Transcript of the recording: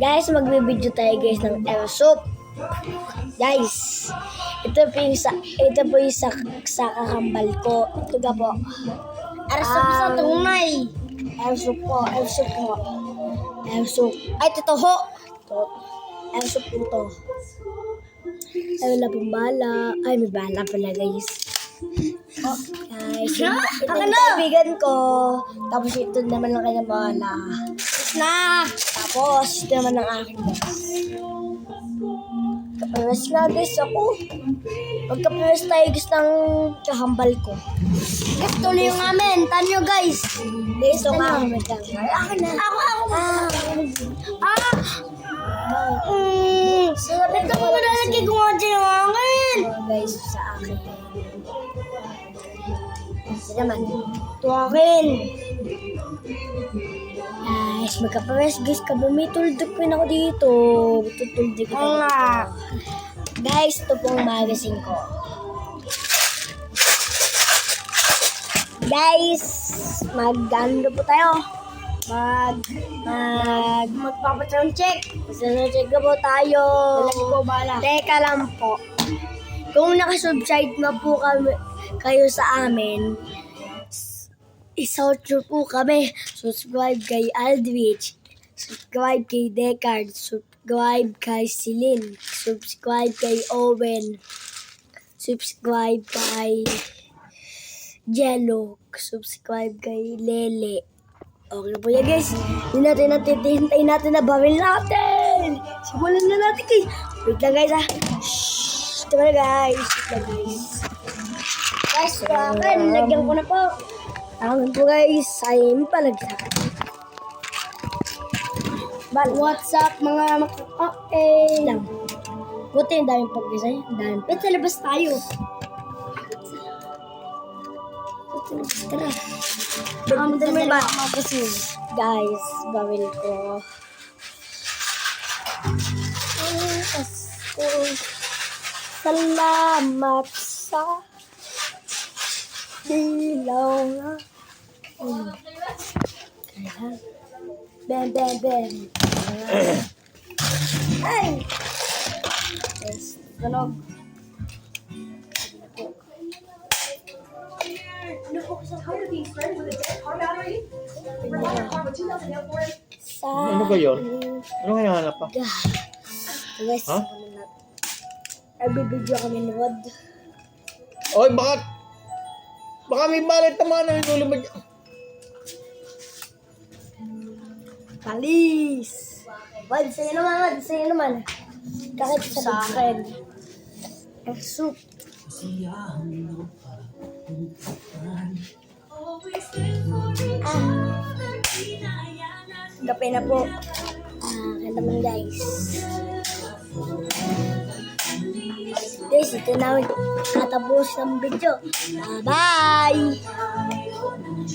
Guys, magbibideo tayo guys ng airsoap. Guys, ito po yung sa kakambal ko. Ito ka po. Airsoap sa tunay. Airsoap po. Airsoap. Ay, totoo. Airsoap po to. Ay, wala pong bala. Ay, may bala pala guys. Guys, ito yung kaibigan ko. Tapos ito naman lang kanyang bala. Na! Tapos, ito naman ang akin guys. Kaparas nga guys ako. Magkaparas tayo guys ng kahambal ko. Guys, tuloy yung amin. Tanyo guys. Guys, ito nga ako magkang. Akin na. Ako. Ito mo na nagkikuha dyan yung akin. Guys, sa akin. Ito naman. Ito akin. Guys, magkaparas guys. Kabumi, tuldok ako dito. Tuldok ko Oo nga. Guys, ito pong magazine ko. Guys, mag-ano po tayo? Magpapasound check. Mag-check po tayo. Lalaki ko bala. Teka lang po. Kung nakasubscribe na po kayo sa amin, i-search po kami. Subscribe kay Aldrich. Subscribe kay Decard. Subscribe kay Celine. Subscribe kay Owen. Subscribe kay Jello. Subscribe kay Lele. Okay po yan guys. Hintayin natin na bawin natin. Simulan na natin guys. Wait lang guys ha. Shhh. Ito na guys. Wait lang guys. Guys, ito akin. Lagyan ko na po. Akin po guys. Sayang palagsak. What's up mga okay. Lang. Buti yung daming pag-design. Daming Ba't sa labas tayo? tara. Dami ba? Guys, bawil ko. Salamat sa dilaw na. Ben. Ay! Yes, tunog. Sa Ano ba yun? Ano nga hanap pa? Guys, Ha? nagbibideo kami ni Rod. Oy, baka may balit naman ang inulumad. Kalis! Rod, sa'yo naman. Kahit sa akin. Airsoap. Kape na po. Kaya naman guys. Guys, ito na natapos ng video. Bye-bye!